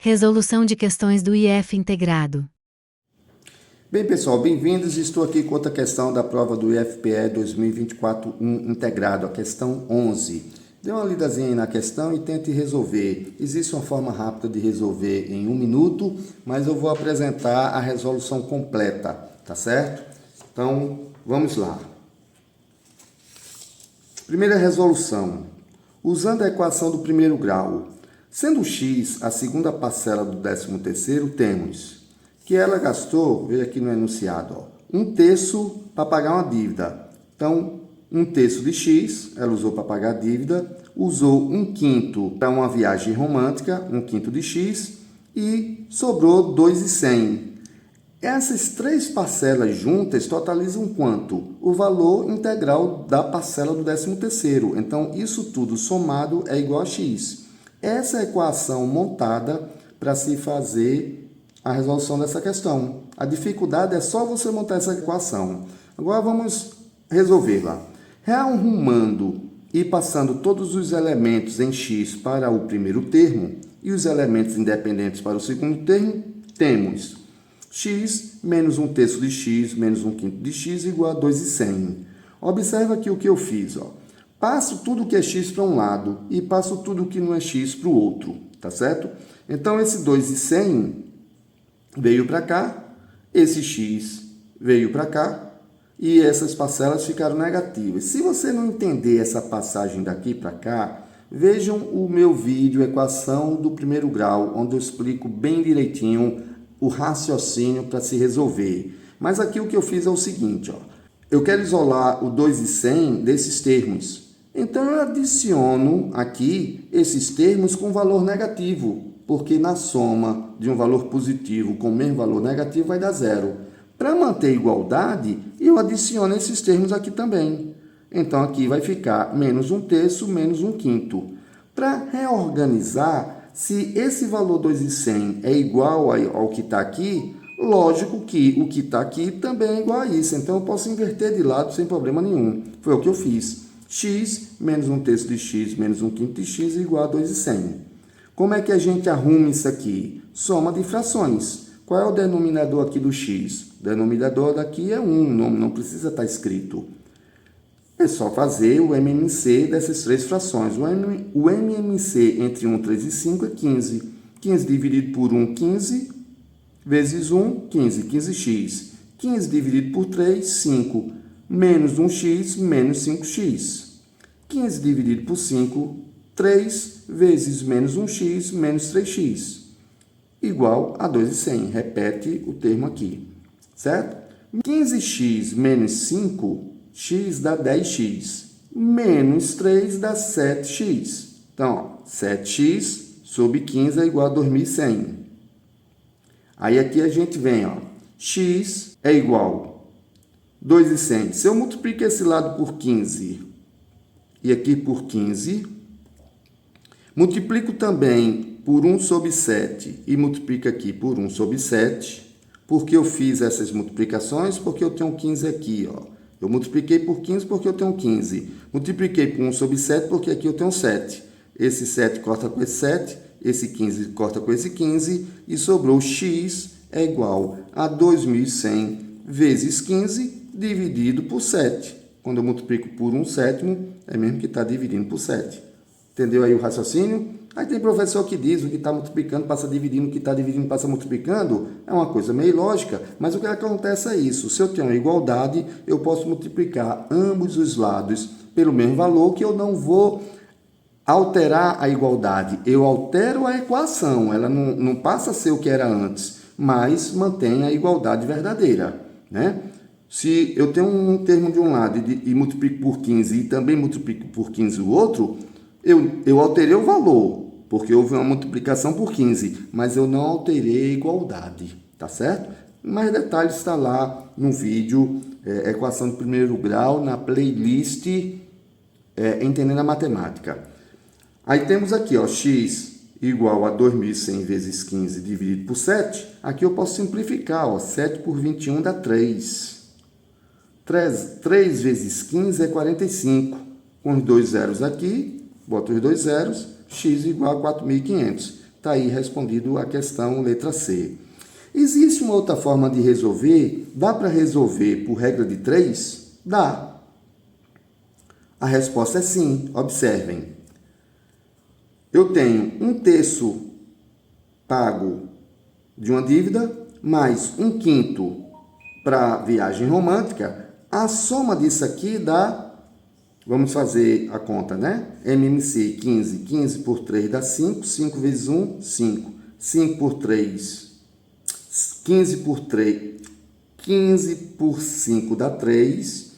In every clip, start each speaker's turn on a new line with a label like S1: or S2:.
S1: Resolução de questões do IF integrado.
S2: Bem, pessoal, bem-vindos. Estou aqui com outra questão da prova do IFPE 2024-1 integrado, a questão 11. Dê uma lidazinha aí na questão e tente resolver. Existe uma forma rápida de resolver em 1 minuto, mas eu vou apresentar a resolução completa, tá certo? Então, vamos lá. Primeira resolução. Usando a equação do primeiro grau, sendo x a segunda parcela do 13º, temos que ela gastou, veja aqui no enunciado, ó, 1/3 para pagar uma dívida. Então, 1/3 de x, ela usou para pagar a dívida, usou 1/5 para uma viagem romântica, 1/5 de x, e sobrou 2,100. Essas três parcelas juntas totalizam quanto? O valor integral da parcela do 13º. Então, isso tudo somado é igual a x. Essa é a equação montada para se fazer a resolução dessa questão. A dificuldade é só você montar essa equação. Agora vamos resolvê-la. Rearrumando e passando todos os elementos em x para o primeiro termo e os elementos independentes para o segundo termo, temos x menos 1/3 de x menos 1/5 de x igual a 2,100. Observa aqui o que eu fiz, ó. Passo tudo que é x para um lado e passo tudo que não é x para o outro, tá certo? Então, esse 2,100 veio para cá, esse x veio para cá e essas parcelas ficaram negativas. Se você não entender essa passagem daqui para cá, vejam o meu vídeo Equação do Primeiro Grau, onde eu explico bem direitinho o raciocínio para se resolver. Mas aqui o que eu fiz é o seguinte, ó. Eu quero isolar o 2,100 desses termos. Então, eu adiciono aqui esses termos com valor negativo, porque na soma de um valor positivo com o mesmo valor negativo vai dar zero. Para manter igualdade, eu adiciono esses termos aqui também. Então, aqui vai ficar menos 1/3 menos 1/5. Para reorganizar, se esse valor 2,100 é igual ao que está aqui, lógico que o que está aqui também é igual a isso. Então, eu posso inverter de lado sem problema nenhum. Foi o que eu fiz. X menos 1/3 de x menos 1/5 de x igual a 2,100. Como é que a gente arruma isso aqui? Soma de frações. Qual é o denominador aqui do x? O denominador daqui é 1, não precisa estar escrito. É só fazer o MMC dessas três frações. O MMC entre 1, 3 e 5 é 15. 15 dividido por 1, 15. Vezes 1, 15. 15x. 15 dividido por 3, 5. Menos 1x, menos 5x. 15 dividido por 5, 3 vezes menos 1x, menos 3x. Igual a 2,100. Repete o termo aqui, certo? 15x menos 5, x dá 10x. Menos 3 dá 7x. Então, ó, 7x sobre 15 é igual a 2.100. Aí aqui a gente vem, ó, x é igual a 2,100. Se eu multiplico esse lado por 15 e aqui por 15, multiplico também por 1 sobre 7 e multiplico aqui por 1 sobre 7. Por que eu fiz essas multiplicações? Porque eu tenho 15 aqui, ó. Eu multipliquei por 15 porque eu tenho 15. Multipliquei por 1 sobre 7 porque aqui eu tenho 7. Esse 7 corta com esse 7, esse 15 corta com esse 15 e sobrou x é igual a 2.100 vezes 15 dividido por 7. Quando eu multiplico por 1/7, é mesmo que está dividindo por 7. Entendeu aí o raciocínio? Aí tem professor que diz o que está multiplicando passa dividindo, o que está dividindo passa multiplicando. É uma coisa meio lógica, mas o que acontece é isso. Se eu tenho uma igualdade, eu posso multiplicar ambos os lados pelo mesmo valor, que eu não vou alterar a igualdade. Eu altero a equação, ela não passa a ser o que era antes, mas mantém a igualdade verdadeira, né? Se eu tenho um termo de um lado e multiplico por 15 e também multiplico por 15 o outro, eu alterei o valor, porque houve uma multiplicação por 15, mas eu não alterei a igualdade, tá certo? Mais detalhes está lá no vídeo Equação de Primeiro Grau, na playlist Entendendo a Matemática. Aí temos aqui, ó, x igual a 2.100 vezes 15 dividido por 7. Aqui eu posso simplificar, ó, 7 por 21 dá 3. 3 vezes 15 é 45. Com os dois zeros aqui, boto os dois zeros, x igual a 4.500. Está está aí respondido a questão letra C. Existe uma outra forma de resolver? Dá para resolver por regra de 3? Dá. A resposta é sim. Observem. Eu tenho 1/3 pago de uma dívida, mais 1/5 para viagem romântica. A soma disso aqui dá, vamos fazer a conta, né? MMC 15, 15 por 3 dá 5, 5 vezes 1, 5. 5 por 3, 15 por 3, 15 por 5 dá 3,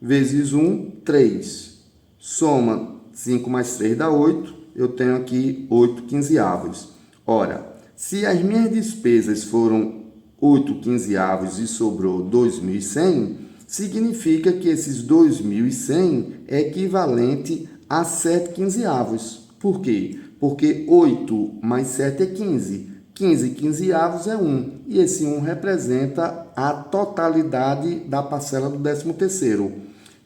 S2: vezes 1, 3. Soma 5 mais 3 dá 8, eu tenho aqui 8 quinzeavos. Ora, se as minhas despesas foram 8 quinzeavos e sobrou 2.100, significa que esses 2.100 é equivalente a 7 quinzeavos. Por quê? Porque 8 mais 7 é 15. 15 quinzeavos é 1. E esse 1 representa a totalidade da parcela do 13º.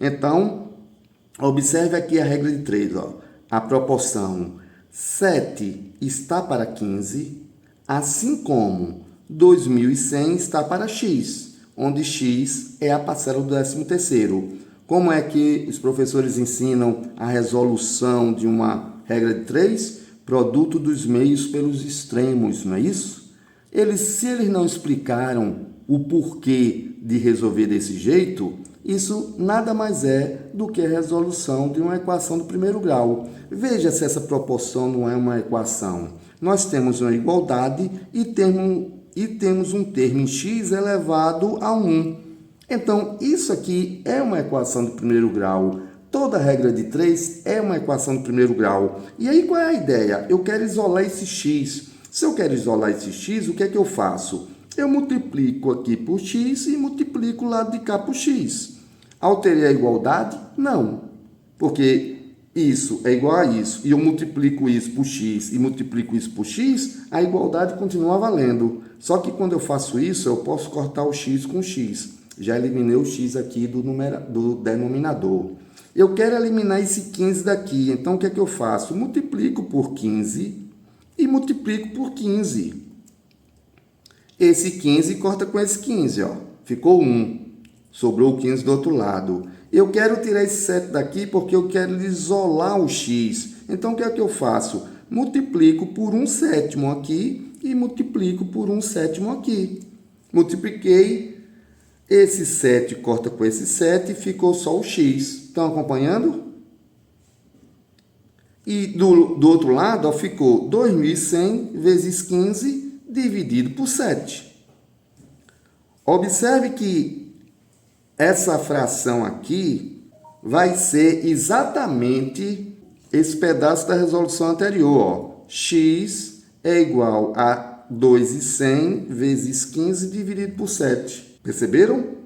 S2: Então, observe aqui a regra de 3. Ó. A proporção 7 está para 15, assim como 2.100 está para x, onde x é a parcela do 13º. Como é que os professores ensinam a resolução de uma regra de 3? Produto dos meios pelos extremos, não é isso? Se eles não explicaram o porquê de resolver desse jeito, isso nada mais é do que a resolução de uma equação do primeiro grau. Veja se essa proporção não é uma equação. Nós temos uma igualdade e temos um termo em x elevado a 1. Então, isso aqui é uma equação do primeiro grau. Toda regra de 3 é uma equação do primeiro grau. E aí, qual é a ideia? Eu quero isolar esse x. Se eu quero isolar esse x, o que é que eu faço? Eu multiplico aqui por x e multiplico o lado de cá por x. Alterei a igualdade? Não. Porque isso é igual a isso, e eu multiplico isso por x e multiplico isso por x, a igualdade continua valendo. Só que quando eu faço isso, eu posso cortar o x com x. Já eliminei o x aqui do denominador. Eu quero eliminar esse 15 daqui, então o que é que eu faço? Multiplico por 15 e multiplico por 15. Esse 15 corta com esse 15, ó. Ficou 1. Sobrou o 15 do outro lado. Eu quero tirar esse 7 daqui porque eu quero isolar o x. Então, o que é que eu faço? Multiplico por 1/7 aqui e multiplico por 1/7 aqui. Multipliquei, esse 7 corta com esse 7 e ficou só o x. Estão acompanhando? E do outro lado, ó, ficou 2.100 vezes 15 dividido por 7. Observe que essa fração aqui vai ser exatamente esse pedaço da resolução anterior. Ó. X é igual a 2.100 vezes 15 dividido por 7. Perceberam?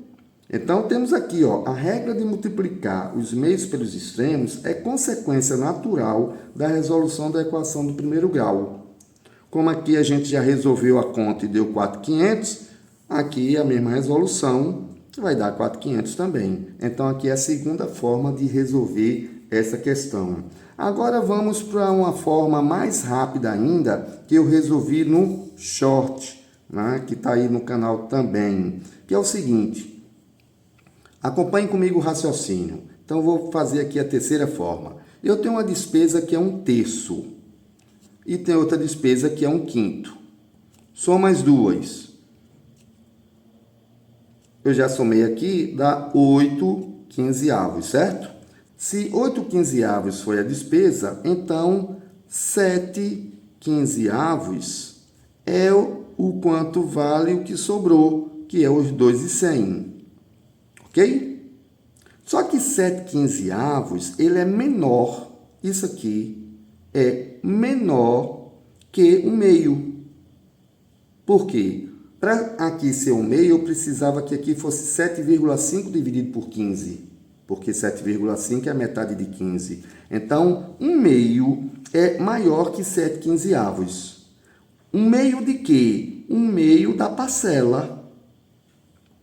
S2: Então, temos aqui ó, a regra de multiplicar os meios pelos extremos é consequência natural da resolução da equação do primeiro grau. Como aqui a gente já resolveu a conta e deu 4.500, aqui a mesma resolução vai dar 4.500 também. Então, aqui é a segunda forma de resolver essa questão. Agora, vamos para uma forma mais rápida ainda, que eu resolvi no short, né, que está aí no canal também, que é o seguinte. Acompanhe comigo o raciocínio. Então, vou fazer aqui a terceira forma. Eu tenho uma despesa que é 1/3 e tem outra despesa que é 1/5. Soma as duas. Eu já somei aqui, dá 8 quinzeavos, certo? Se 8 quinzeavos foi a despesa, então 7 quinzeavos é o quanto vale o que sobrou, que é os 2.100. Ok? Só que 7 quinzeavos, ele é menor, isso aqui é menor que 1/2. Por quê? Para aqui ser 1/2, eu precisava que aqui fosse 7,5 dividido por 15, porque 7,5 é a metade de 15. Então, 1/2 é maior que 7 quinzeavos. 1/2 de quê? 1/2 da parcela.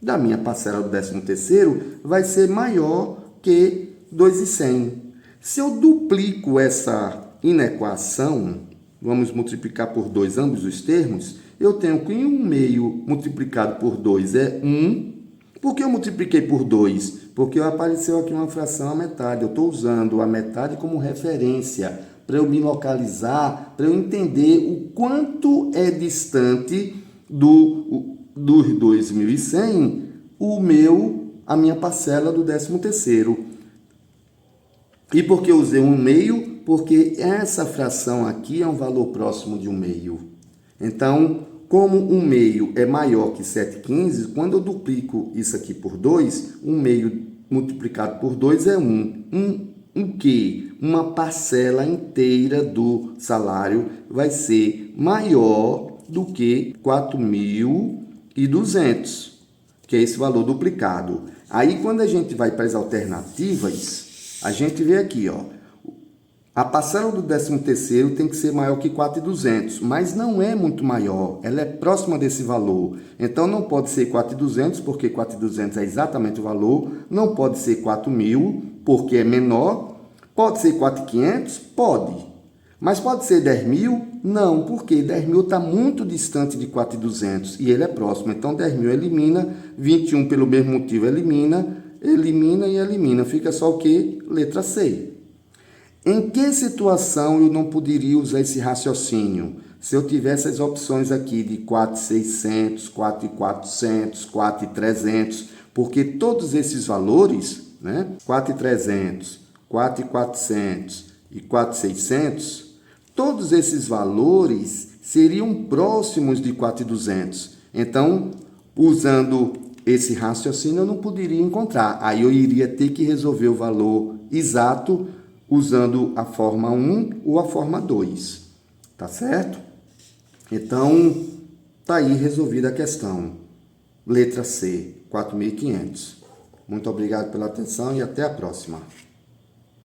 S2: Da minha parcela do 13º vai ser maior que 2.100. Se eu duplico essa inequação, vamos multiplicar por 2 ambos os termos, eu tenho que 1 meio multiplicado por 2 é 1. Por que eu multipliquei por 2? Porque apareceu aqui uma fração à metade. Eu estou usando a metade como referência para eu me localizar, para eu entender o quanto é distante dos 2.100 a minha parcela do 13º. E por que eu usei 1 meio? Porque essa fração aqui é um valor próximo de 1 meio. Então, como 1 meio é maior que 7/15, quando eu duplico isso aqui por 2, 1 meio multiplicado por 2 é 1. O quê? Uma parcela inteira do salário vai ser maior do que 4.200, que é esse valor duplicado. Aí, quando a gente vai para as alternativas, a gente vê aqui, ó, a parcela do 13º tem que ser maior que 4.200, mas não é muito maior, ela é próxima desse valor. Então, não pode ser 4.200, porque 4.200 é exatamente o valor. Não pode ser 4.000, porque é menor. Pode ser 4.500? Pode. Mas pode ser 10.000? Não, porque 10.000 está muito distante de 4.200 e ele é próximo. Então, 10.000 elimina, 21 pelo mesmo motivo elimina e elimina. Fica só o quê? Letra C. Em que situação eu não poderia usar esse raciocínio? Se eu tivesse as opções aqui de 4.600, 4.400, 4.300, porque todos esses valores, né, 4.300, 4.400 e 4.600, todos esses valores seriam próximos de 4.200. Então, usando esse raciocínio, eu não poderia encontrar. Aí eu iria ter que resolver o valor exato usando a forma 1 ou a forma 2, tá certo? Então, tá aí resolvida a questão. Letra C, 4.500. Muito obrigado pela atenção e até a próxima.